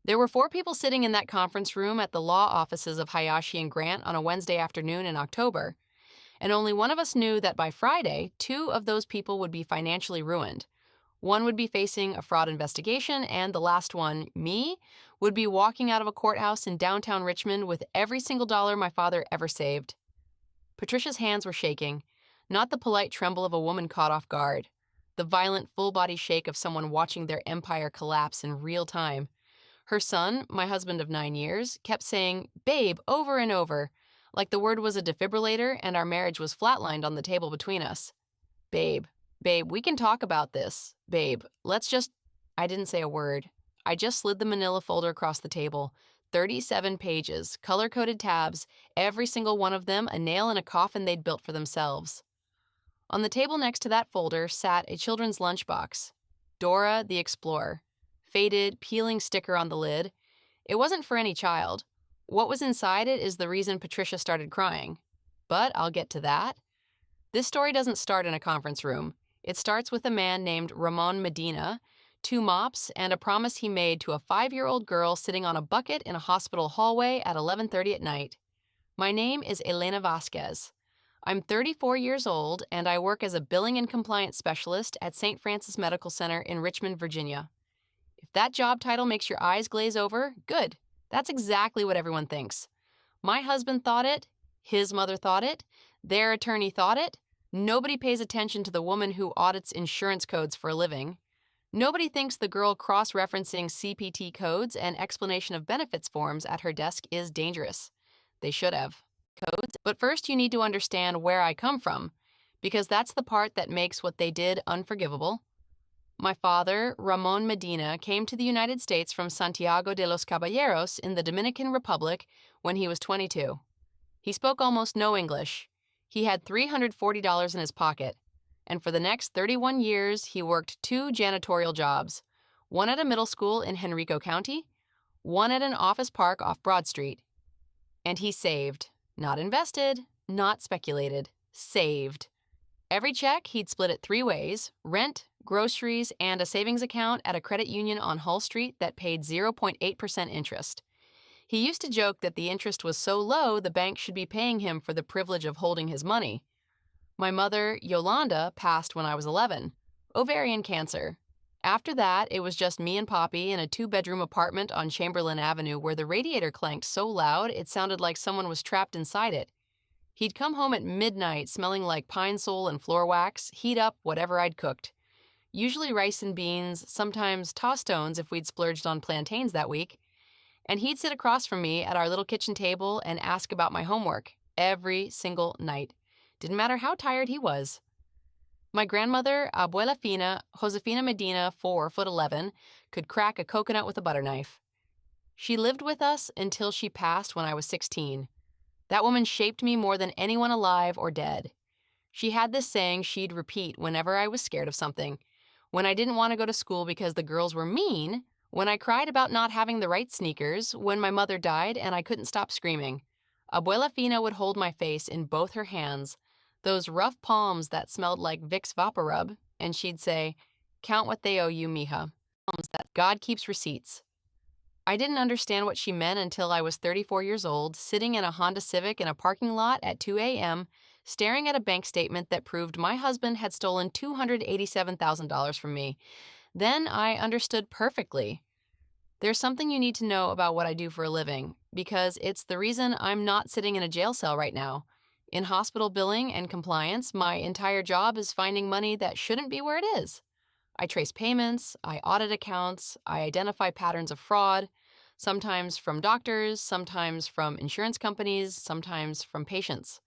There were four people sitting in that conference room at the law offices of Hayashi and Grant on a Wednesday afternoon in October, and only one of us knew that by Friday, two of those people would be financially ruined. One would be facing a fraud investigation, and the last one, me, would be walking out of a courthouse in downtown Richmond with every single dollar my father ever saved. Patricia's hands were shaking, not the polite tremble of a woman caught off guard, the violent full-body shake of someone watching their empire collapse in real time. Her son, my husband of 9 years, kept saying, "Babe," over and over, like the word was a defibrillator and our marriage was flatlined on the table between us. Babe, babe, we can talk about this. Babe, let's just... I didn't say a word. I just slid the manila folder across the table. 37 pages, color-coded tabs, every single one of them a nail in a coffin they'd built for themselves. On the table next to that folder sat a children's lunchbox. Dora the Explorer. Faded, peeling sticker on the lid. It wasn't for any child. What was inside it is the reason Patricia started crying. But I'll get to that. This story doesn't start in a conference room. It starts with a man named Ramon Medina, two mops, and a promise he made to a 5-year-old girl sitting on a bucket in a hospital hallway at 11:30 at night. My name is Elena Vasquez. I'm 34 years old, and I work as a billing and compliance specialist at St. Francis Medical Center in Richmond, Virginia. If that job title makes your eyes glaze over, good. That's exactly what everyone thinks. My husband thought it, his mother thought it, their attorney thought it. Nobody pays attention to the woman who audits insurance codes for a living. Nobody thinks the girl cross-referencing CPT codes and explanation of benefits forms at her desk is dangerous. They should have. Codes. But first you need to understand where I come from, because that's the part that makes what they did unforgivable. My father, Ramon Medina, came to the United States from Santiago de los Caballeros in the Dominican Republic when he was 22. He spoke almost no English. He had $340 in his pocket, and for the next 31 years he worked 2 janitorial jobs, one at a middle school in Henrico County, one at an office park off Broad Street. And he saved. Not invested, not speculated. Saved. Every check, he'd split it 3 ways: rent, groceries, and a savings account at a credit union on Hull Street that paid 0.8% interest. He used to joke that the interest was so low the bank should be paying him for the privilege of holding his money. My mother, Yolanda, passed when I was 11. Ovarian cancer. After that, it was just me and Poppy in a 2-bedroom apartment on Chamberlain Avenue where the radiator clanked so loud it sounded like someone was trapped inside it. He'd come home at midnight smelling like pine sol and floor wax, heat up whatever I'd cooked. Usually rice and beans, sometimes tostones if we'd splurged on plantains that week. And he'd sit across from me at our little kitchen table and ask about my homework every single night. Didn't matter how tired he was. My grandmother, Abuela Fina, Josefina Medina, 4'11", could crack a coconut with a butter knife. She lived with us until she passed when I was 16. That woman shaped me more than anyone alive or dead. She had this saying she'd repeat whenever I was scared of something. When I didn't want to go to school because the girls were mean, when I cried about not having the right sneakers, when my mother died and I couldn't stop screaming. Abuela Fina would hold my face in both her hands, those rough palms that smelled like Vicks VapoRub, and she'd say, "Count what they owe you, mija. That God keeps receipts." I didn't understand what she meant until I was 34 years old, sitting in a Honda Civic in a parking lot at 2 a.m., staring at a bank statement that proved my husband had stolen $287,000 from me. Then I understood perfectly. There's something you need to know about what I do for a living, because it's the reason I'm not sitting in a jail cell right now. In hospital billing and compliance, my entire job is finding money that shouldn't be where it is. I trace payments, I audit accounts, I identify patterns of fraud, sometimes from doctors, sometimes from insurance companies, sometimes from patients.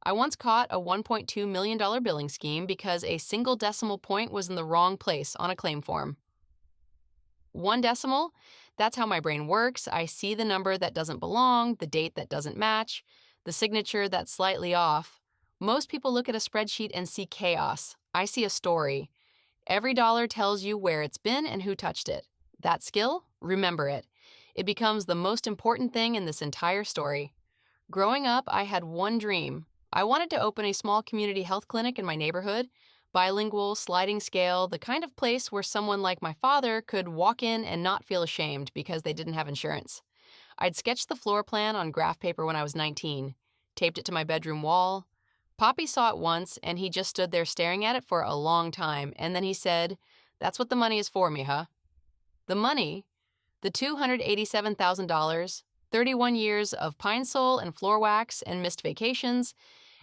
I once caught a $1.2 million billing scheme because a single decimal point was in the wrong place on a claim form. 1 decimal? That's how my brain works. I see the number that doesn't belong, the date that doesn't match, the signature that's slightly off. Most people look at a spreadsheet and see chaos. I see a story. Every dollar tells you where it's been and who touched it. That skill? Remember it. It becomes the most important thing in this entire story. Growing up, I had one dream. I wanted to open a small community health clinic in my neighborhood, Bilingual, sliding scale, the kind of place where someone like my father could walk in and not feel ashamed because they didn't have insurance. I'd sketched the floor plan on graph paper when I was 19, taped it to my bedroom wall. Poppy saw it once, and he just stood there staring at it for a long time, and then he said, "That's what the money is for, mija." The money, the $287,000, 31 years of pine sol and floor wax and missed vacations,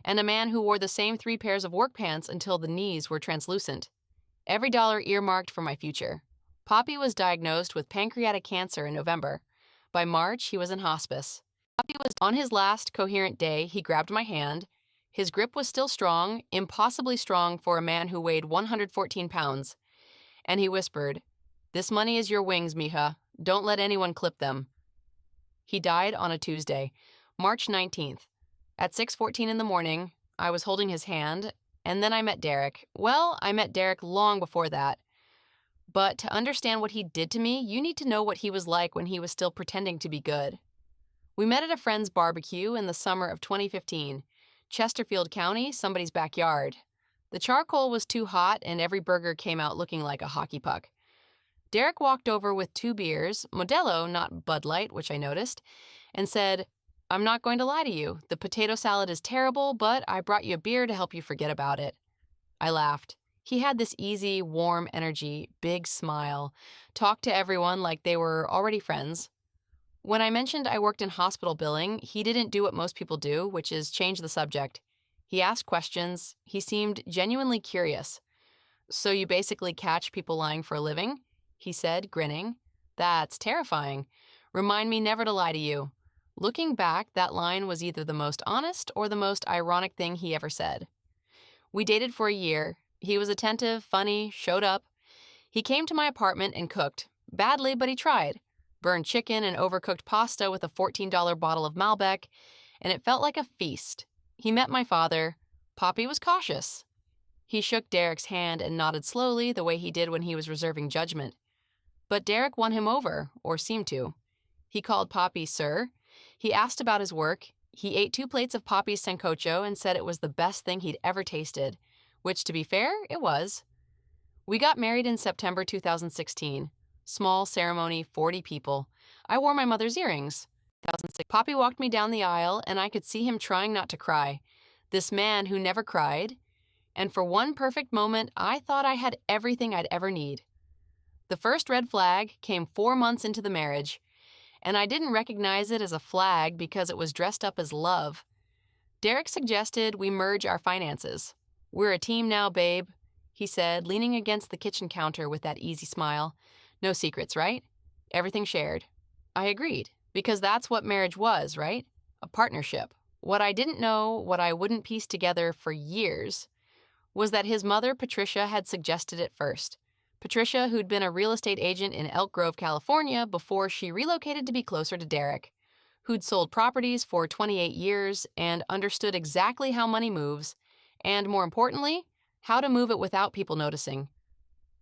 and a man who wore the same 3 pairs of work pants until the knees were translucent. Every dollar earmarked for my future. Poppy was diagnosed with pancreatic cancer in November. By March, he was in hospice. Poppy was on his last coherent day. He grabbed my hand. His grip was still strong, impossibly strong for a man who weighed 114 pounds. And he whispered, "This money is your wings, mija. Don't let anyone clip them." He died on a Tuesday, March 19th. At 6:14 in the morning, I was holding his hand, and then I met Derek. Well, I met Derek long before that. But to understand what he did to me, you need to know what he was like when he was still pretending to be good. We met at a friend's barbecue in the summer of 2015. Chesterfield County, somebody's backyard. The charcoal was too hot, and every burger came out looking like a hockey puck. Derek walked over with 2 beers, Modelo, not Bud Light, which I noticed, and said, "I'm not going to lie to you. The potato salad is terrible, but I brought you a beer to help you forget about it." I laughed. He had this easy, warm energy, big smile, talked to everyone like they were already friends. When I mentioned I worked in hospital billing, he didn't do what most people do, which is change the subject. He asked questions. He seemed genuinely curious. "So you basically catch people lying for a living?" he said, grinning. "That's terrifying. Remind me never to lie to you." Looking back, that line was either the most honest or the most ironic thing he ever said. We dated for a year. He was attentive, funny, showed up. He came to my apartment and cooked. Badly, but he tried. Burned chicken and overcooked pasta with a $14 bottle of Malbec, and it felt like a feast. He met my father. Poppy was cautious. He shook Derek's hand and nodded slowly the way he did when he was reserving judgment. But Derek won him over, or seemed to. He called Poppy sir. He asked about his work. He ate 2 plates of Poppy's sancocho and said it was the best thing he'd ever tasted, which, to be fair, it was. We got married in September 2016. Small ceremony, 40 people. I wore my mother's earrings. 2006. Poppy walked me down the aisle, and I could see him trying not to cry. This man who never cried. And for one perfect moment, I thought I had everything I'd ever need. The first red flag came 4 months into the marriage, and I didn't recognize it as a flag because it was dressed up as love. Derek suggested we merge our finances. "We're a team now, babe," he said, leaning against the kitchen counter with that easy smile. "No secrets, right? Everything shared." I agreed, because that's what marriage was, right? A partnership. What I didn't know, what I wouldn't piece together for years, was that his mother, Patricia, had suggested it first. Patricia, who'd been a real estate agent in Elk Grove, California, before she relocated to be closer to Derek, who'd sold properties for 28 years and understood exactly how money moves, and more importantly, how to move it without people noticing.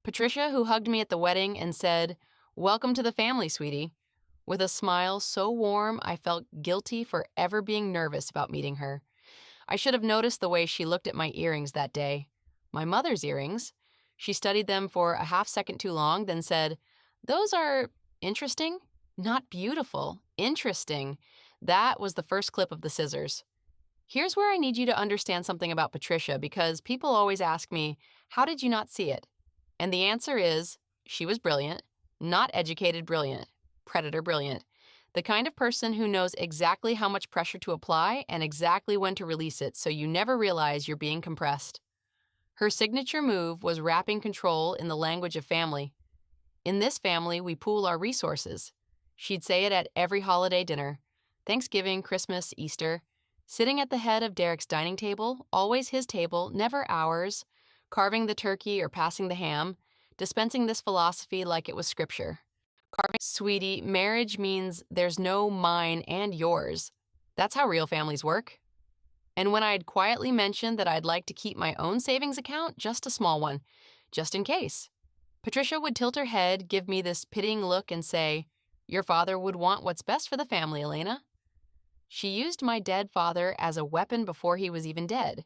Patricia, who hugged me at the wedding and said, "Welcome to the family, sweetie," with a smile so warm I felt guilty for ever being nervous about meeting her. I should have noticed the way she looked at my earrings that day. My mother's earrings. She studied them for a half second too long, then said, "Those are interesting, not beautiful, interesting." That was the first clip of the scissors. Here's where I need you to understand something about Patricia, because people always ask me, "How did you not see it?" And the answer is, she was brilliant, not educated brilliant, predator brilliant. The kind of person who knows exactly how much pressure to apply and exactly when to release it so you never realize you're being compressed. Her signature move was wrapping control in the language of family. "In this family, we pool our resources." She'd say it at every holiday dinner. Thanksgiving, Christmas, Easter. Sitting at the head of Derek's dining table, always his table, never ours, carving the turkey or passing the ham, dispensing this philosophy like it was scripture. "Sweetie, marriage means there's no mine and yours. That's how real families work." And when I'd quietly mentioned that I'd like to keep my own savings account, just a small one, just in case, Patricia would tilt her head, give me this pitying look, and say, "Your father would want what's best for the family, Elena." She used my dead father as a weapon before he was even dead.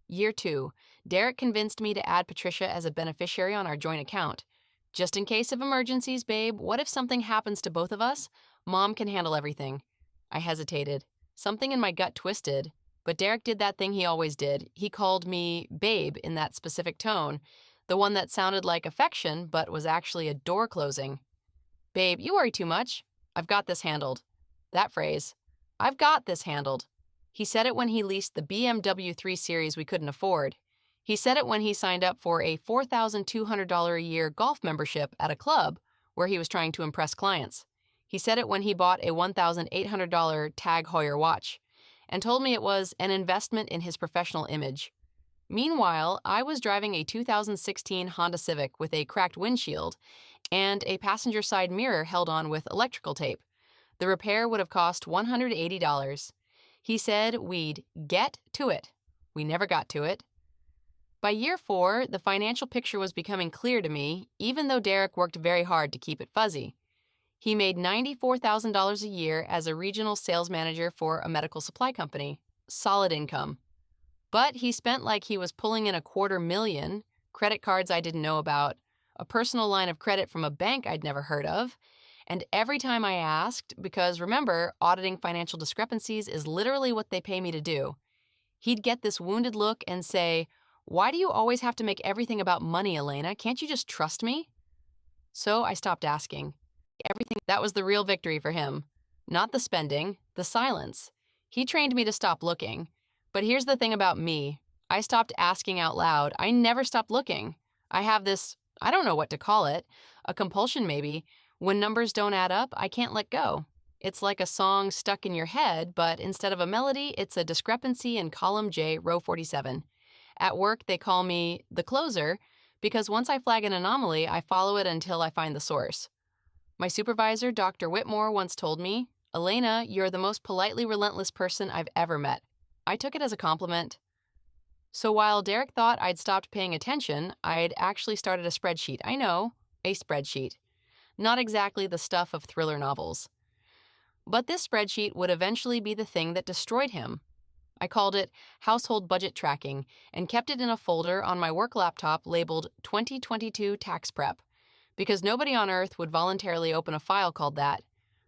Year 2. Derek convinced me to add Patricia as a beneficiary on our joint account. Just in case of emergencies, babe, what if something happens to both of us? Mom can handle everything. I hesitated. Something in my gut twisted, but Derek did that thing he always did. He called me babe in that specific tone, the one that sounded like affection but was actually a door closing. Babe, you worry too much. I've got this handled. That phrase. I've got this handled. He said it when he leased the BMW 3 Series we couldn't afford. He said it when he signed up for a $4,200 a year golf membership at a club where he was trying to impress clients. He said it when he bought a $1,800 Tag Heuer watch and told me it was an investment in his professional image. Meanwhile, I was driving a 2016 Honda Civic with a cracked windshield and a passenger side mirror held on with electrical tape. The repair would have cost $180. He said we'd get to it. We never got to it. By year 4, the financial picture was becoming clear to me, even though Derek worked very hard to keep it fuzzy. He made $94,000 a year as a regional sales manager for a medical supply company. Solid income. But he spent like he was pulling in $250,000, credit cards I didn't know about, a personal line of credit from a bank I'd never heard of, and every time I asked, because remember, auditing financial discrepancies is literally what they pay me to do, he'd get this wounded look and say, "Why do you always have to make everything about money, Elena? Can't you just trust me?" So I stopped asking. That was the real victory for him. Not the spending, the silence. He trained me to stop looking. But here's the thing about me. I stopped asking out loud. I never stopped looking. I have this, I don't know what to call it, a compulsion maybe. When numbers don't add up, I can't let go. It's like a song stuck in your head, but instead of a melody, it's a discrepancy in column J, row 47. At work, they call me the closer because once I flag an anomaly, I follow it until I find the source. My supervisor, Dr. Whitmore, once told me, "Elena, you're the most politely relentless person I've ever met." I took it as a compliment. So while Derek thought I'd stopped paying attention, I'd actually started a spreadsheet. I know, a spreadsheet. Not exactly the stuff of thriller novels. But this spreadsheet would eventually be the thing that destroyed him. I called it Household Budget Tracking and kept it in a folder on my work laptop labeled 2022 Tax Prep, because nobody on earth would voluntarily open a file called that.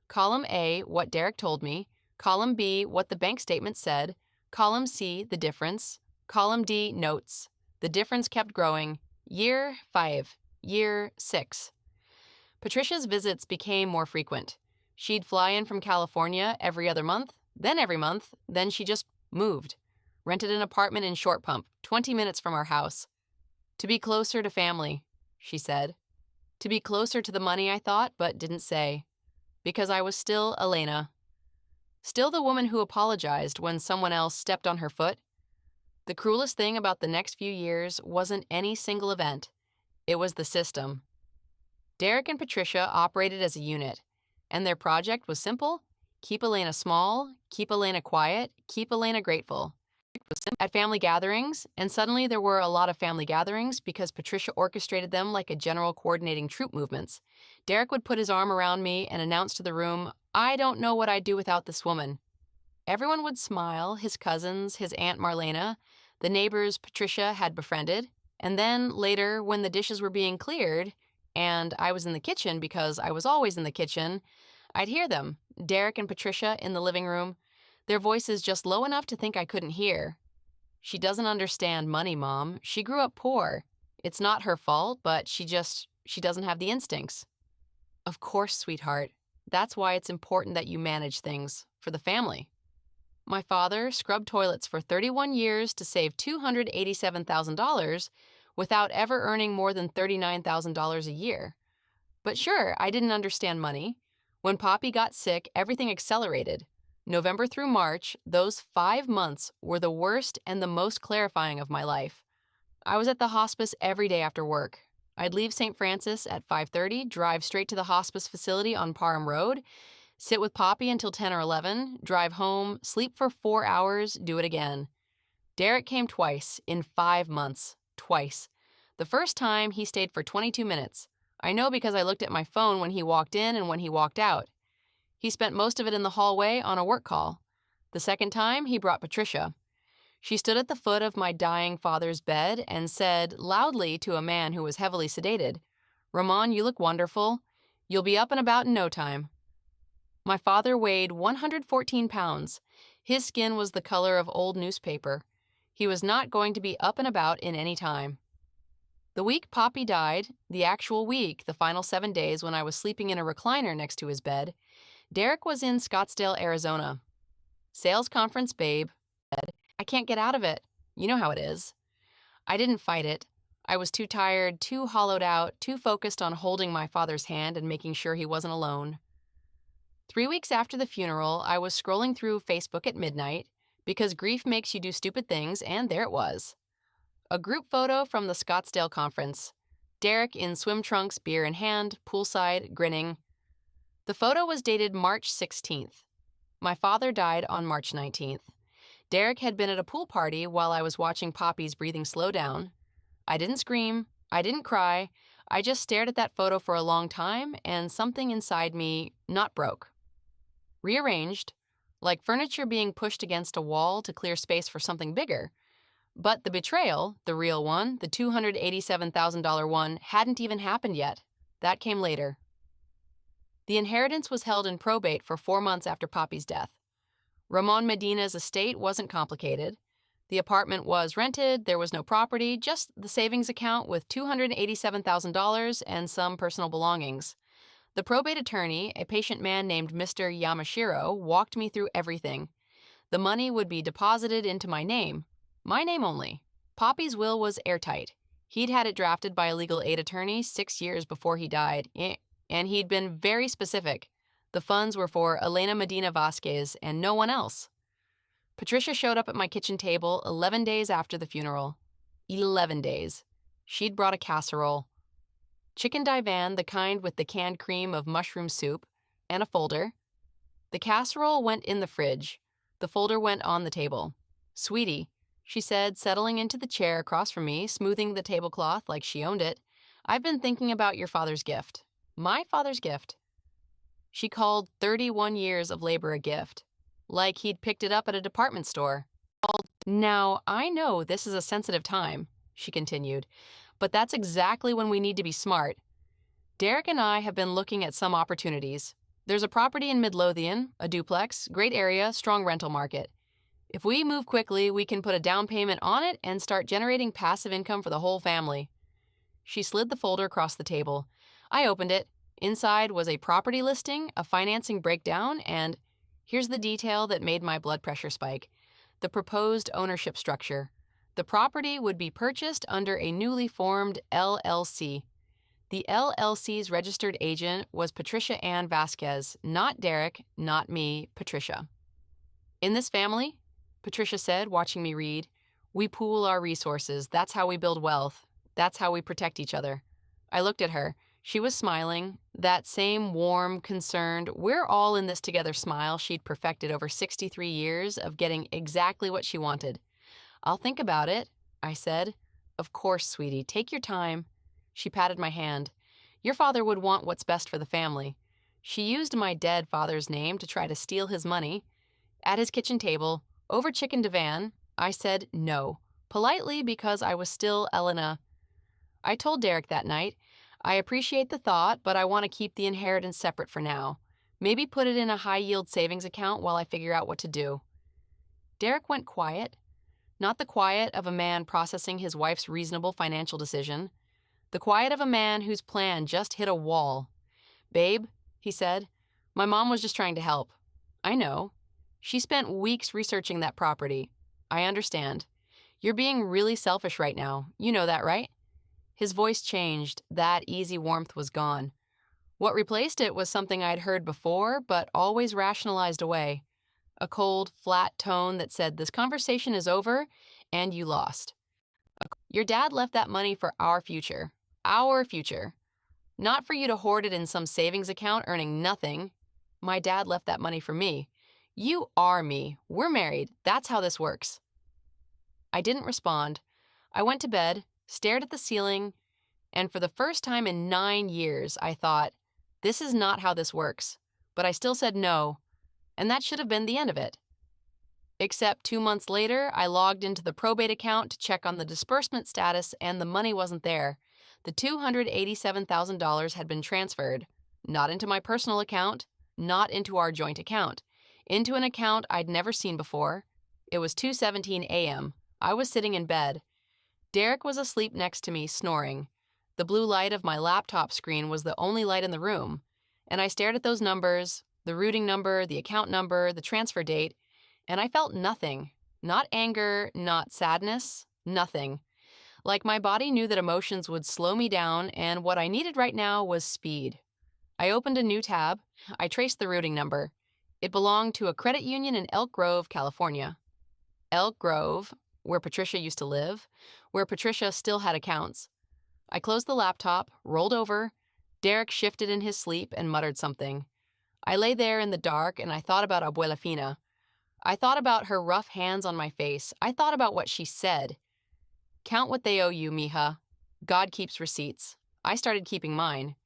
Column A, what Derek told me. Column B, what the bank statement said. Column C, the difference. Column D, notes. The difference kept growing. Year 5. Year 6. Patricia's visits became more frequent. She'd fly in from California every other month, then she just moved. Rented an apartment in Short Pump, 20 minutes from our house. To be closer to family, she said. To be closer to the money, I thought, but didn't say. Because I was still Elena. Still the woman who apologized when someone else stepped on her foot. The cruelest thing about the next few years wasn't any single event. It was the system. Derek and Patricia operated as a unit, and their project was simple: keep Elena small, keep Elena quiet, keep Elena grateful. At family gatherings, and suddenly there were a lot of family gatherings because Patricia orchestrated them like a general coordinating troop movements. Derek would put his arm around me and announce to the room, "I don't know what I'd do without this woman." Everyone would smile, his cousins, his Aunt Marlena, the neighbors Patricia had befriended, and then later, when the dishes were being cleared, and I was in the kitchen because I was always in the kitchen, I'd hear them, Derek and Patricia in the living room, their voices just low enough to think I couldn't hear. "She doesn't understand money, Mom. She grew up poor. It's not her fault, but she doesn't have the instincts." Of course, sweetheart. That's why it's important that you manage things for the family. My father scrubbed toilets for 31 years to save $287,000 without ever earning more than $39,000 a year. But sure, I didn't understand money. When Poppy got sick, everything accelerated. November through March, those 5 months were the worst and the most clarifying of my life. I was at the hospice every day after work. I'd leave St. Francis at 5:30, drive straight to the hospice facility on Parham Road, sit with Poppy until 10 or 11, drive home, sleep for 4 hours, do it again. Derek came twice in 5 months. Twice. The first time, he stayed for 22 minutes. I know because I looked at my phone when he walked in and when he walked out. He spent most of it in the hallway on a work call. The second time, he brought Patricia. She stood at the foot of my dying father's bed and said loudly to a man who was heavily sedated, "Ramon, you look wonderful. You'll be up and about in no time." My father weighed 114 pounds. His skin was the color of old newspaper. He was not going to be up and about in any time. The week Poppy died, the actual week, the final 7 days when I was sleeping in a recliner next to his bed, Derek was in Scottsdale, Arizona. Sales conference, babe. I can't get out of it. You know how it is. I didn't fight it. I was too tired, too hollowed out, too focused on holding my father's hand and making sure he wasn't alone. 3 weeks after the funeral, I was scrolling through Facebook at midnight because grief makes you do stupid things, and there it was. A group photo from the Scottsdale conference. Derek in swim trunks, beer in hand, poolside, grinning. The photo was dated March 16th. My father died on March 19th. Derek had been at a pool party while I was watching Poppy's breathing slow down. I didn't scream. I didn't cry. I just stared at that photo for a long time, and something inside me not broke. Rearranged, like furniture being pushed against a wall to clear space for something bigger. But the betrayal, the real one, the $287,000 one, hadn't even happened yet. That came later. The inheritance was held in probate for 4 months after Poppy's death. Ramon Medina's estate wasn't complicated. The apartment was rented, there was no property, just the savings account with $287,000 and some personal belongings. The probate attorney, a patient man named Mr. Yamashiro, walked me through everything. The money would be deposited into my name only. Poppy's will was airtight. He'd had it drafted by a legal aid attorney 6 years before he died, and he'd been very specific. The funds were for Elena Medina Vasquez and no one else. Patricia showed up at my kitchen table 11 days after the funeral. 11 days. She'd brought a casserole. Chicken divan, the kind with the canned cream of mushroom soup, and a folder. The casserole went in the fridge. The folder went on the table. "Sweetie," she said, settling into the chair across from me, smoothing the tablecloth like she owned it, "I've been thinking about your father's gift. My father's gift." She called 31 years of labor a gift, like he'd picked it up at a department store. "Now, I know this is a sensitive time," she continued, "but that's exactly when we need to be smart. Derek and I have been looking at some opportunities. There's a property in Midlothian, a duplex, great area, strong rental market. If we move quickly, we can put a down payment on it and start generating passive income for the whole family." She slid the folder across the table. I opened it. Inside was a property listing, a financing breakdown, and here's the detail that made my blood pressure spike: the proposed ownership structure. The property would be purchased under a newly formed LLC. The LLC's registered agent was Patricia Ann Vasquez, not Derek, not me, Patricia. "In this family," Patricia said, watching me read, "we pool our resources. That's how we build wealth. That's how we protect each other." I looked at her. She was smiling, that same warm, concerned, we're all in this together smile she'd perfected over 63 years of getting exactly what she wanted. "I'll think about it," I said. "Of course, sweetie, take your time." She patted my hand. "Your father would want what's best for the family." She used my dead father's name to try to steal his money. At his kitchen table, over chicken divan, I said no, politely because I was still Elena. I told Derek that night, "I appreciate the thought, but I want to keep the inheritance separate for now. Maybe put it in a high-yield savings account while I figure out what to do." Derek went quiet. Not the quiet of a man processing his wife's reasonable financial decision. The quiet of a man whose plan just hit a wall. "Babe," he said, "my mom was just trying to help." "I know. She spent weeks researching that property. I understand. You're being really selfish right now. You know that, right?" His voice changed. That easy warmth was gone. What replaced it was something I'd heard before, but always rationalized away. A cold, flat tone that said, "This conversation is over, and you lost. Your dad left that money for our future. Our future. Not for you to hoard it in some savings account earning nothing. My dad left that money for me. You are me. We're married. That's how this works." I didn't respond. I went to bed, stared at the ceiling, and for the first time in 9 years, I thought, this is not how this works. But I still said no, and that should have been the end of it. Except 2 months later, I logged into the probate account to check on the disbursement status and the money wasn't there. The $287,000 had been transferred, not into my personal account, not into our joint account, into an account I'd never seen before. It was 2:17 a.m. I was sitting in bed. Derek was asleep next to me, snoring. The blue light of my laptop screen was the only light in the room, and I stared at those numbers, the routing number, the account number, the transfer date, and I felt nothing. Not anger, not sadness, nothing. Like my body knew that emotions would slow me down, and what I needed right now was speed. I opened a new tab. I traced the routing number. It belonged to a credit union in Elk Grove, California. Elk Grove, where Patricia used to live, where Patricia still had accounts. I closed the laptop, rolled over. Derek shifted in his sleep and muttered something. I lay there in the dark and I thought about Abuela Fina. I thought about her rough hands on my face. I thought about what she said. Count what they owe you, mija. God keeps receipts. I started keeping mine.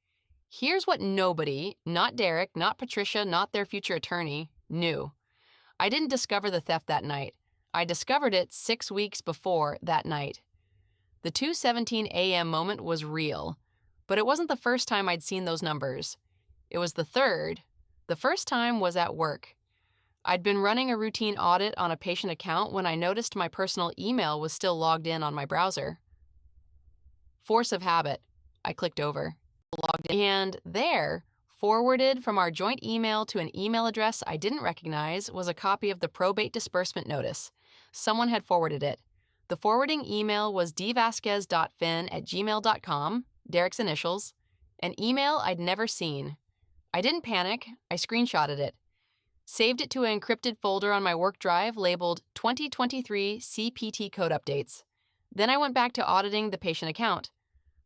Here's what nobody, not Derek, not Patricia, not their future attorney, knew. I didn't discover the theft that night. I discovered it 6 weeks before that night. The 2:17 a.m. moment was real, but it wasn't the first time I'd seen those numbers. It was the third. The first time was at work. I'd been running a routine audit on a patient account when I noticed my personal email was still logged in on my browser. Force of habit. I clicked over. Logged in. And there, forwarded from our joint email to an email address I didn't recognize, was a copy of the probate disbursement notice. Someone had forwarded it. The forwarding email was dvasquez.fin@gmail.com, Derek's initials, an email I'd never seen. I didn't panic. I screenshotted it. Saved it to an encrypted folder on my work drive labeled 2023 CPT code updates. Then I went back to auditing the patient account.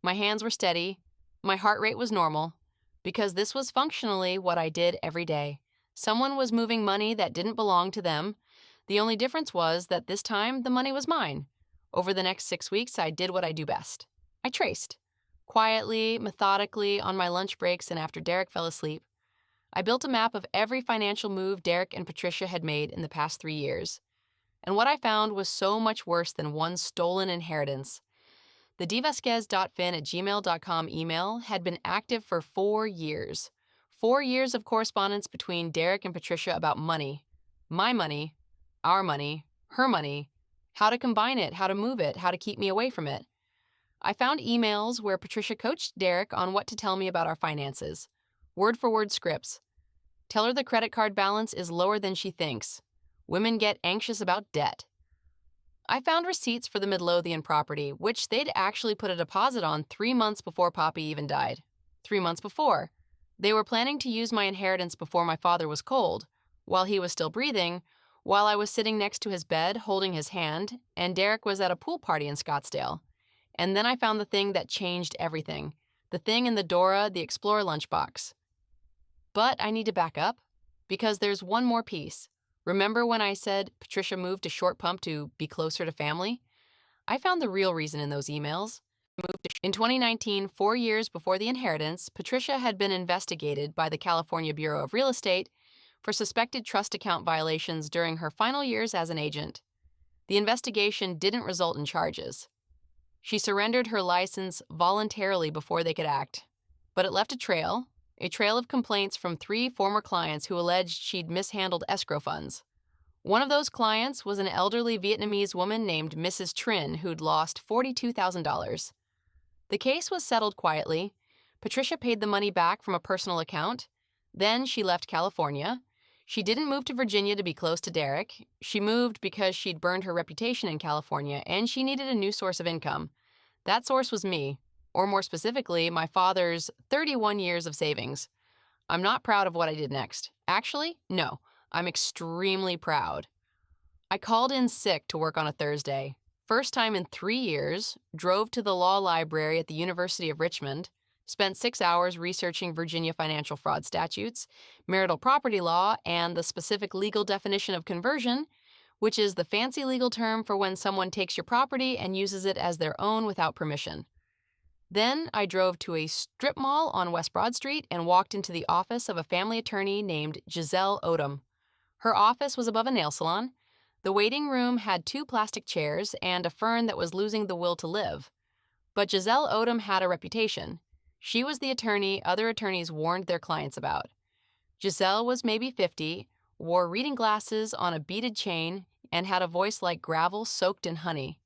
My hands were steady. My heart rate was normal, because this was functionally what I did every day. Someone was moving money that didn't belong to them. The only difference was that this time the money was mine. Over the next 6 weeks, I did what I do best. I traced. Quietly, methodically, on my lunch breaks and after Derek fell asleep. I built a map of every financial move Derek and Patricia had made in the past 3 years. And what I found was so much worse than one stolen inheritance. The dvasquez.fin@gmail.com email had been active for 4 years. 4 years of correspondence between Derek and Patricia about money. My money, our money, her money, how to combine it, how to move it, how to keep me away from it. I found emails where Patricia coached Derek on what to tell me about our finances. Word-for-word scripts. Tell her the credit card balance is lower than she thinks. Women get anxious about debt. I found receipts for the Midlothian property, which they'd actually put a deposit on 3 months before Poppy even died. 3 months before. They were planning to use my inheritance before my father was cold, while he was still breathing, while I was sitting next to his bed holding his hand, and Derek was at a pool party in Scottsdale. And then I found the thing that changed everything. The thing in the Dora the Explorer lunchbox. But I need to back up, because there's one more piece. Remember when I said Patricia moved to Short Pump to be closer to family? I found the real reason in those emails. In 2019, 4 years before the inheritance, Patricia had been investigated by the California Bureau of Real Estate for suspected trust account violations during her final years as an agent. The investigation didn't result in charges. She surrendered her license voluntarily before they could act. But it left a trail of complaints from 3 former clients who alleged she'd mishandled escrow funds. One of those clients was an elderly Vietnamese woman named Mrs. Trin who'd lost $42,000. The case was settled quietly. Patricia paid the money back from a personal account. Then she left California. She didn't move to Virginia to be close to Derek. She moved because she'd burned her reputation in California, and she needed a new source of income. That source was me, or more specifically, my father's 31 years of savings. I'm not proud of what I did next. Actually, no, I'm extremely proud. I called in sick to work on a Thursday. First time in 3 years, drove to the law library at the University of Richmond, spent 6 hours researching Virginia financial fraud statutes, marital property law, and the specific legal definition of conversion, which is the fancy legal term for when someone takes your property and uses it as their own without permission. Then I drove to a strip mall on West Broad Street and walked into the office of a family attorney named Giselle Odom. Her office was above a nail salon. The waiting room had 2 plastic chairs and a fern that was losing the will to live. But Giselle Odom had a reputation. She was the attorney other attorneys warned their clients about. Giselle was maybe 50, wore reading glasses on a beaded chain, and had a voice like gravel soaked in honey.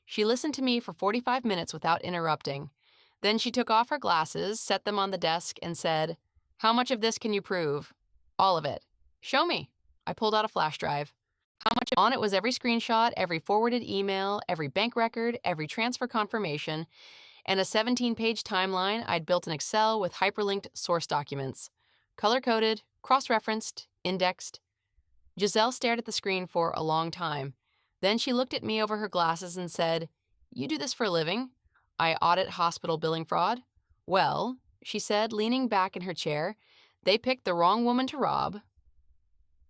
She listened to me for 45 minutes without interrupting. Then she took off her glasses, set them on the desk, and said, "How much of this can you prove?" "All of it." "Show me." I pulled out a flash drive. How much on it was every screenshot, every forwarded email, every bank record, every transfer confirmation, and a 17-page timeline I'd built in Excel with hyperlinked source documents. Color-coded, cross-referenced, indexed. Giselle stared at the screen for a long time. Then she looked at me over her glasses and said, "You do this for a living?" "I audit hospital billing fraud." "Well," she said, leaning back in her chair, "they picked the wrong woman to rob."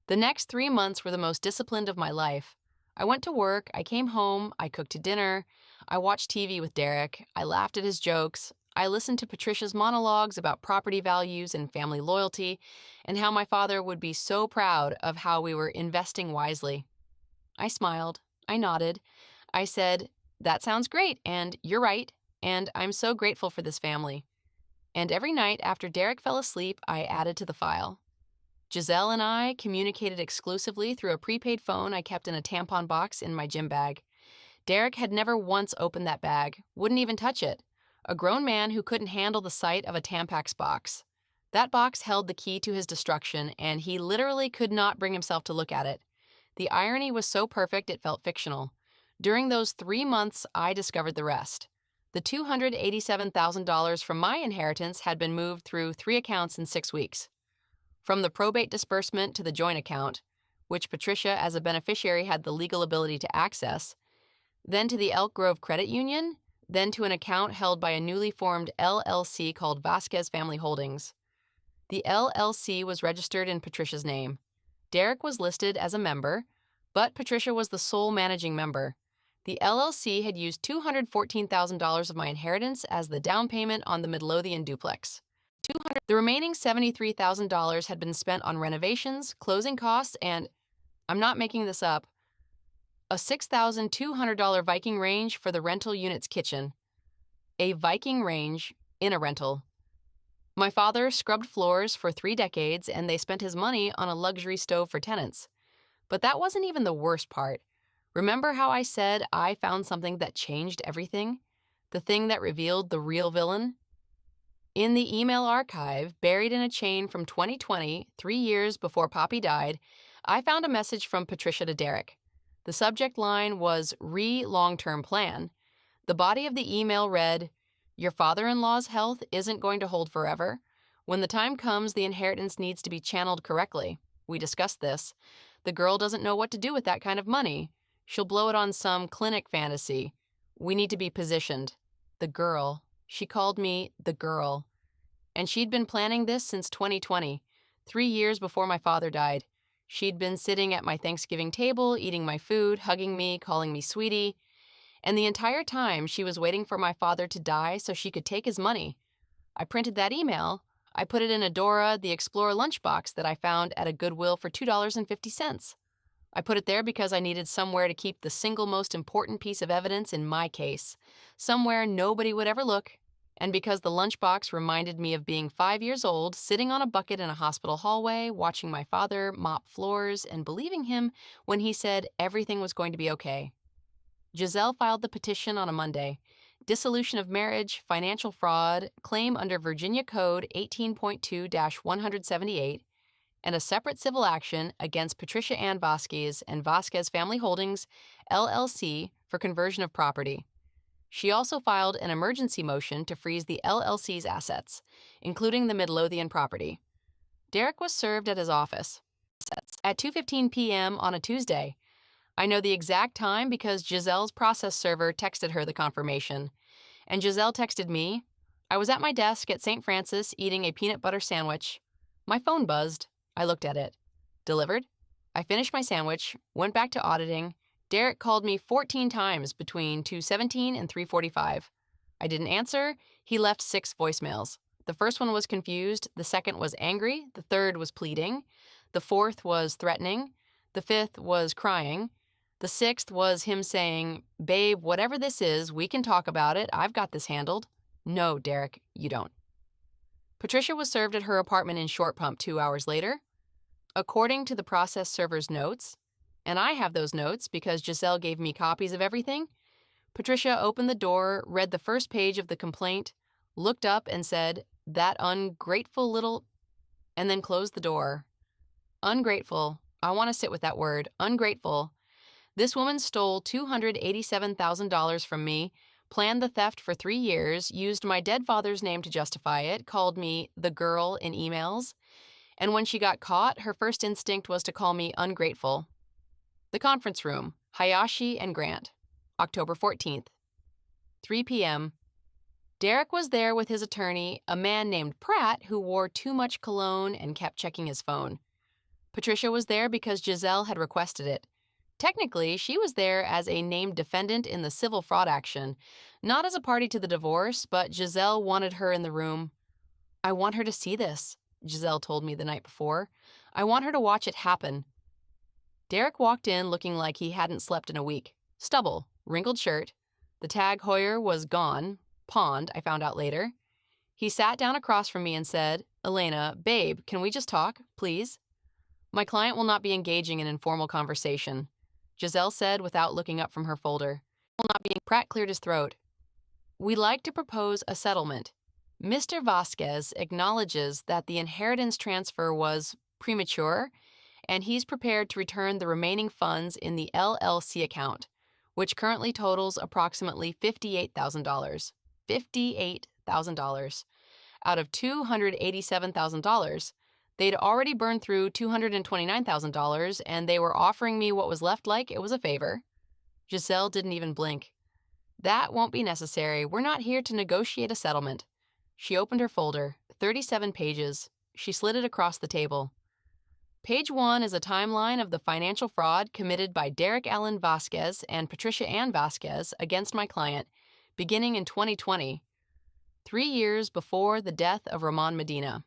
The next 3 months were the most disciplined of my life. I went to work, I came home, I cooked dinner, I watched TV with Derek, I laughed at his jokes, I listened to Patricia's monologues about property values and family loyalty, and how my father would be so proud of how we were investing wisely. I smiled, I nodded, I said, "That sounds great, and you're right, and I'm so grateful for this family." And every night after Derek fell asleep, I added to the file. Giselle and I communicated exclusively through a prepaid phone I kept in a tampon box in my gym bag. Derek had never once opened that bag, wouldn't even touch it. A grown man who couldn't handle the sight of a Tampax box. That box held the key to his destruction, and he literally could not bring himself to look at it. The irony was so perfect it felt fictional. During those 3 months, I discovered the rest. The $287,000 from my inheritance had been moved through 3 accounts in 6 weeks. From the probate disbursement to the joint account, which Patricia as a beneficiary had the legal ability to access, then to the Elk Grove Credit Union, then to an account held by a newly formed LLC called Vasquez Family Holdings. The LLC was registered in Patricia's name. Derek was listed as a member, but Patricia was the sole managing member. The LLC had used $214,000 of my inheritance as the down payment on the Midlothian duplex. The remaining $73,000 had been spent on renovations, closing costs, and, I'm not making this up, a $6,200 Viking range for the rental unit's kitchen. A Viking range in a rental. My father scrubbed floors for 3 decades, and they spent his money on a luxury stove for tenants. But that wasn't even the worst part. Remember how I said I found something that changed everything? The thing that revealed the real villain? In the email archive, buried in a chain from 2020, 3 years before Poppy died, I found a message from Patricia to Derek. The subject line was long-term plan. The body of the email read, "Your father-in-law's health isn't going to hold forever. When the time comes, the inheritance needs to be channeled correctly. We discussed this. The girl doesn't know what to do with that kind of money. She'll blow it on some clinic fantasy. We need to be positioned." The girl. She called me the girl. And she'd been planning this since 2020, 3 years before my father died. She'd been sitting at my Thanksgiving table, eating my food, hugging me, calling me sweetie. And the entire time, she was waiting for my father to die so she could take his money. I printed that email. I put it in a Dora the Explorer lunchbox that I found at a Goodwill for $2.50. I put it there because I needed somewhere to keep the single most important piece of evidence in my case, somewhere nobody would ever look, and because the lunchbox reminded me of being 5 years old, sitting on a bucket in a hospital hallway, watching my father mop floors and believing him when he said everything was going to be okay. Giselle filed the petition on a Monday. Dissolution of marriage, financial fraud, claim under Virginia Code 18.2-178, and a separate civil action against Patricia Ann Vasquez and Vasquez Family Holdings, LLC, for conversion of property. She also filed an emergency motion to freeze the LLC's assets, including the Midlothian property. Derek was served at his office at 2:15 p.m. on a Tuesday. I know the exact time because Giselle's process server texted her the confirmation. And Giselle texted me, "I was at my desk at St. Francis eating a peanut butter sandwich. My phone buzzed. I looked at it. Delivered. I finished my sandwich, went back to auditing. Derek called me 14 times between 2:17 and 3:45. I didn't answer. He left 6 voicemails. The first one was confused, the second was angry, the third was pleading, the fourth was threatening, the fifth was crying, The sixth was him saying, "Babe, whatever this is, we can talk about it. I've got this handled." No, Derek, you don't. Patricia was served at her apartment in Short Pump 2 hours later. According to the process server's notes, and I have those notes because Giselle gave me copies of everything, Patricia opened the door, read the first page of the complaint, looked up and said, "That ungrateful little," and then closed the door. Ungrateful. I want to sit with that word. Ungrateful. This woman stole $287,000 from me, planned the theft for 3 years, used my dead father's name to justify it, called me the girl in emails, and when she got caught, her first instinct was to call me ungrateful. The conference room, Hayashi and Grant, October 14th, 3 p.m. Derek was there with his attorney, a man named Pratt who wore too much cologne and kept checking his phone. Patricia was there because Giselle had requested it. Technically, she was there as a named defendant in the civil fraud action, not as a party to the divorce, but Giselle wanted her in the room. "I want her to see this," Giselle told me the night before. "I want her to watch it happen." Derek walked in looking like he hadn't slept in a week. Stubble, wrinkled shirt. The tag Heuer was gone. Pawned, I found out later. He sat down across from me and said, "Elena, babe, can we just talk, please?" "My client will not be engaging in informal conversation," Giselle said without looking up from her folder. Pratt cleared his throat. "We'd like to propose a settlement. Mr. Vasquez acknowledges that the inheritance transfer was premature, and he's prepared to return the remaining funds in the LLC account, which currently totals approximately $58,000. $58,000. Out of $287,000, they'd already burned through $229,000, and they were offering me what was left like it was a favor." Giselle didn't even blink. "That won't be necessary. We're not here to negotiate a settlement." She opened her folder, 37 pages. She slid it across the table. Page 1 is a timeline of the financial fraud committed by Derek Allen Vasquez and Patricia Ann Vasquez against my client, beginning in 2020, 3 years before the death of Ramon Medina.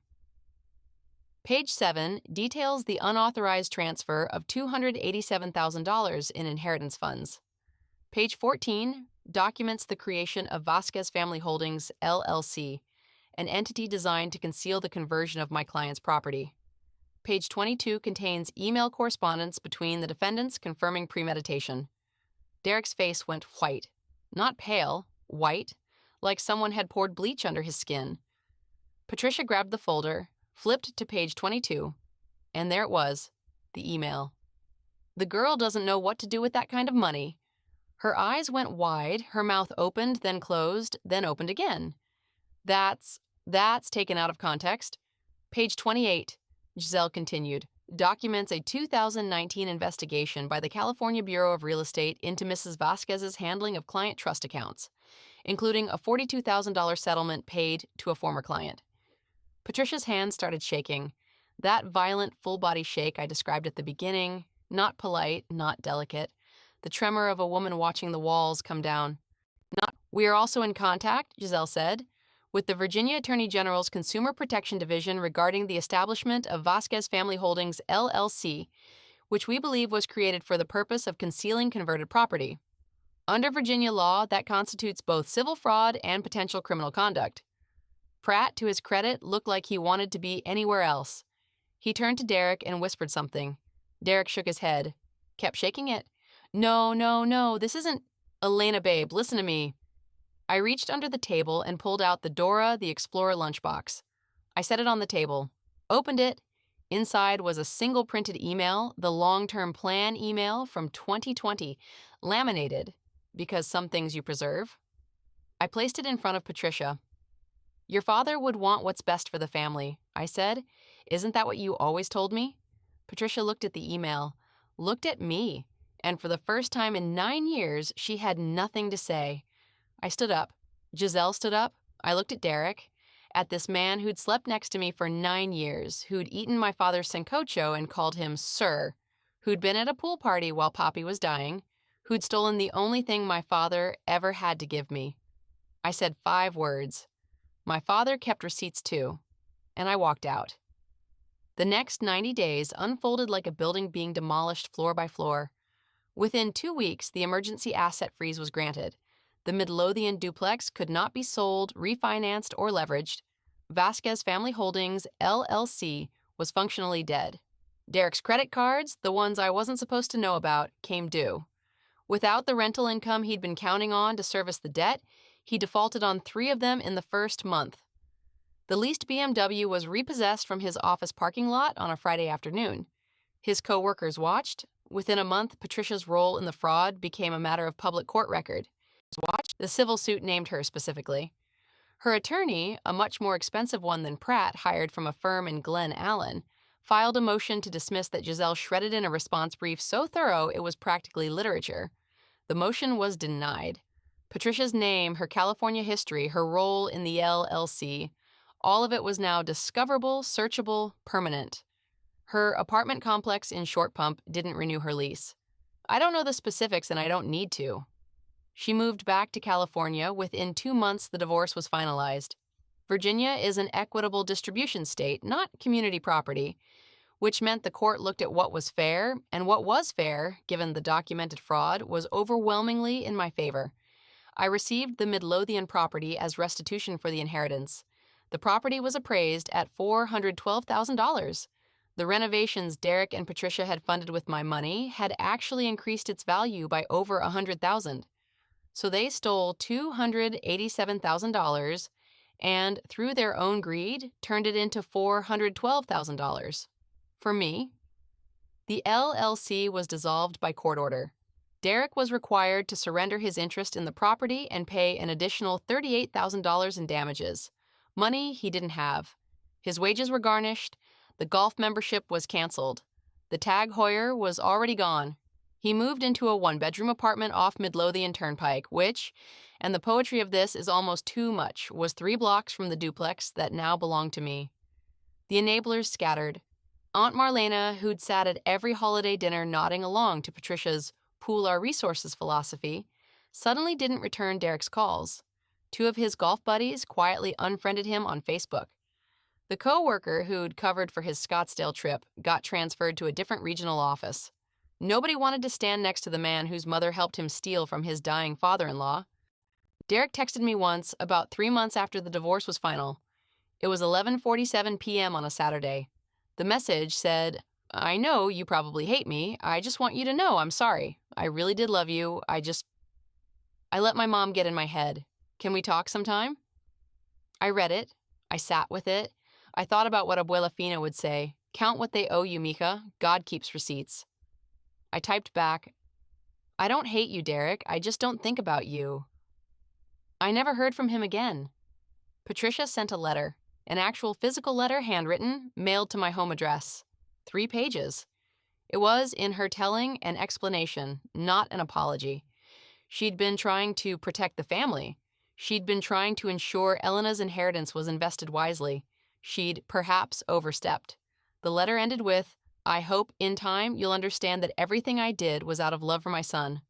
Page 7 details the unauthorized transfer of $287,000 in inheritance funds. Page 14 documents the creation of Vasquez Family Holdings, LLC, an entity designed to conceal the conversion of my client's property. Page 22 contains email correspondence between the defendants confirming premeditation. Derek's face went white. Not pale, white, like someone had poured bleach under his skin. Patricia grabbed the folder, flipped to page 22, and there it was, the email. The girl doesn't know what to do with that kind of money. Her eyes went wide, her mouth opened, then closed, then opened again. That's taken out of context. Page 28, Giselle continued, documents a 2019 investigation by the California Bureau of Real Estate into Mrs. Vasquez's handling of client trust accounts, including a $42,000 settlement paid to a former client. Patricia's hands started shaking. That violent, full-body shake I described at the beginning, not polite, not delicate. The tremor of a woman watching the walls come down. "We are also in contact," Giselle said, "with the Virginia Attorney General's Consumer Protection Division regarding the establishment of Vasquez Family Holdings, LLC, which we believe was created for the purpose of concealing converted property. Under Virginia law, that constitutes both civil fraud and potential criminal conduct." Pratt, to his credit, looked like he wanted to be anywhere else. He turned to Derek and whispered something. Derek shook his head, kept shaking it. No, this isn't... Elena, babe, listen to me." I reached under the table and pulled out the Dora the Explorer lunchbox. I set it on the table, opened it. Inside was a single printed email, the long-term plan email from 2020, laminated, because some things you preserve. I placed it in front of Patricia. "Your father would want what's best for the family," I said. "Isn't that what you always told me?" Patricia looked at the email, looked at me, and for the first time in 9 years, she had nothing to say. I stood up. Giselle stood up. I looked at Derek, at this man who'd slept next to me for 9 years, who'd eaten my father's sancocho and called him sir, who'd been at a pool party while Poppy was dying, who'd stolen the only thing my father ever had to give me. I said 5 words. My father kept receipts too, and I walked out. The next 90 days unfolded like a building being demolished floor by floor. Within 2 weeks, the emergency asset freeze was granted. The Midlothian duplex could not be sold, refinanced, or leveraged. Vasquez Family Holdings, LLC, was functionally dead. Derek's credit cards, the ones I wasn't supposed to know about, came due. Without the rental income he'd been counting on to service the debt, he defaulted on 3 of them in the first month. The leased BMW was repossessed from his office parking lot on a Friday afternoon. His co-workers watched. Within a month, Patricia's role in the fraud became a matter of public court record. The civil suit named her specifically. Her attorney, a much more expensive one than Pratt hired from a firm in Glen Allen, filed a motion to dismiss that Giselle shredded in a response brief so thorough it was practically literature. The motion was denied. Patricia's name, her California history, her role in the LLC, all of it was now discoverable, searchable, permanent. Her apartment complex in Short Pump didn't renew her lease. I don't know the specifics and I don't need to. She moved back to California. Within 2 months, the divorce was finalized. Virginia is an equitable distribution state, not community property, which meant the court looked at what was fair, and what was fair, given the documented fraud, was overwhelmingly in my favor. I received the Midlothian property as restitution for the inheritance. The property was appraised at $412,000. The renovations Derek and Patricia had funded with my money had actually increased its value by over $100,000. So they stole $287,000 and, through their own greed, turned it into $412,000. For me, the LLC was dissolved by court order. Derek was required to surrender his interest in the property and pay an additional $38,000 in damages, money he didn't have. His wages were garnished. The golf membership was canceled. The Tag Heuer was already gone. He moved into a 1-bedroom apartment off Midlothian Turnpike, which, and the poetry of this is almost too much, was 3 blocks from the duplex that now belonged to me. The enablers scattered. Aunt Marlena, who'd sat at every holiday dinner nodding along to Patricia's pool our resources philosophy, suddenly didn't return Derek's calls. 2 of his golf buddies quietly unfriended him on Facebook. The co-worker who'd covered for his Scottsdale trip got transferred to a different regional office. Nobody wanted to stand next to the man whose mother helped him steal from his dying father-in-law. Derek texted me once, about 3 months after the divorce was final. It was 11:47 p.m. on a Saturday. The message said, "I know you probably hate me. I just want you to know I'm sorry. I really did love you. I let my mom get in my head. Can we talk sometime?" I read it. I sat with it. I thought about what Abuela Fina would say. Count what they owe you, mija. God keeps receipts. I typed back, "I don't hate you, Derek. I just don't think about you." I never heard from him again. Patricia sent a letter, an actual physical letter, handwritten, mailed to my home address. 3 pages. It was, in her telling, an explanation, not an apology. She'd been trying to protect the family. She'd been trying to ensure Elena's inheritance was invested wisely. She'd perhaps overstepped. The letter ended with, "I hope, in time, you'll understand that everything I did was out of love for my son."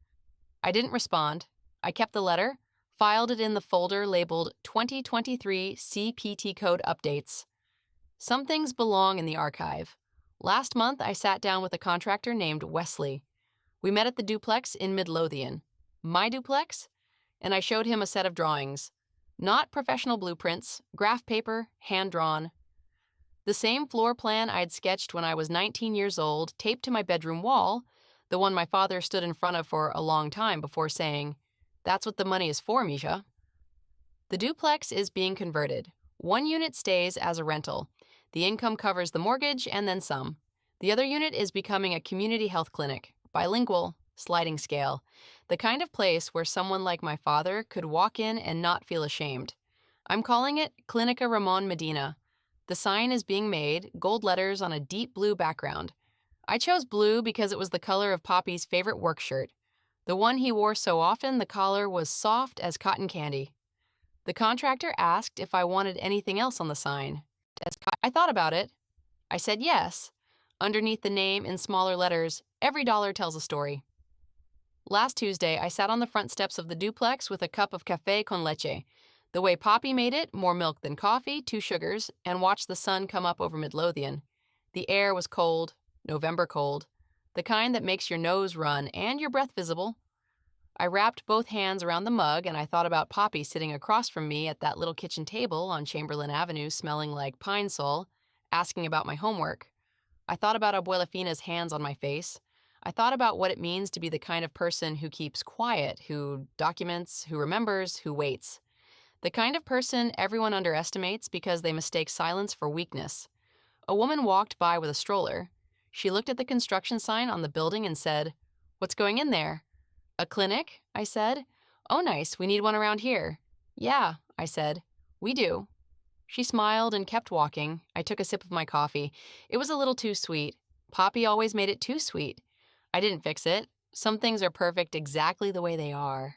I didn't respond. I kept the letter, filed it in the folder labeled 2023 CPT Code Updates. Some things belong in the archive. Last month, I sat down with a contractor named Wesley. We met at the duplex in Midlothian. My duplex? And I showed him a set of drawings. Not professional blueprints, graph paper, hand-drawn. The same floor plan I'd sketched when I was 19 years old, taped to my bedroom wall, the one my father stood in front of for a long time before saying, "That's what the money is for, Misha." The duplex is being converted. 1 unit stays as a rental. The income covers the mortgage and then some. The other unit is becoming a community health clinic, bilingual, sliding scale, the kind of place where someone like my father could walk in and not feel ashamed. I'm calling it Clinica Ramon Medina. The sign is being made, gold letters on a deep blue background. I chose blue because it was the color of Poppy's favorite work shirt. The one he wore so often, the collar was soft as cotton candy. The contractor asked if I wanted anything else on the sign. I thought about it. I said yes. Underneath the name, in smaller letters, "Every dollar tells a story." Last Tuesday, I sat on the front steps of the duplex with a cup of café con leche, the way Poppy made it, more milk than coffee, 2 sugars, and watched the sun come up over Midlothian. The air was cold, November cold. the kind that makes your nose run and your breath visible. I wrapped both hands around the mug and I thought about Poppy sitting across from me at that little kitchen table on Chamberlain Avenue smelling like pine sol, asking about my homework. I thought about Abuela Fina's hands on my face. I thought about what it means to be the kind of person who keeps quiet, who documents, who remembers, who waits. The kind of person everyone underestimates because they mistake silence for weakness. A woman walked by with a stroller. She looked at the construction sign on the building and said, "What's going in there?" "A clinic?" I said. "Oh, nice. We need one around here." "Yeah," I said. "We do." She smiled and kept walking. I took a sip of my coffee. It was a little too sweet. Poppy always made it too sweet. I didn't fix it. Some things are perfect exactly the way they are.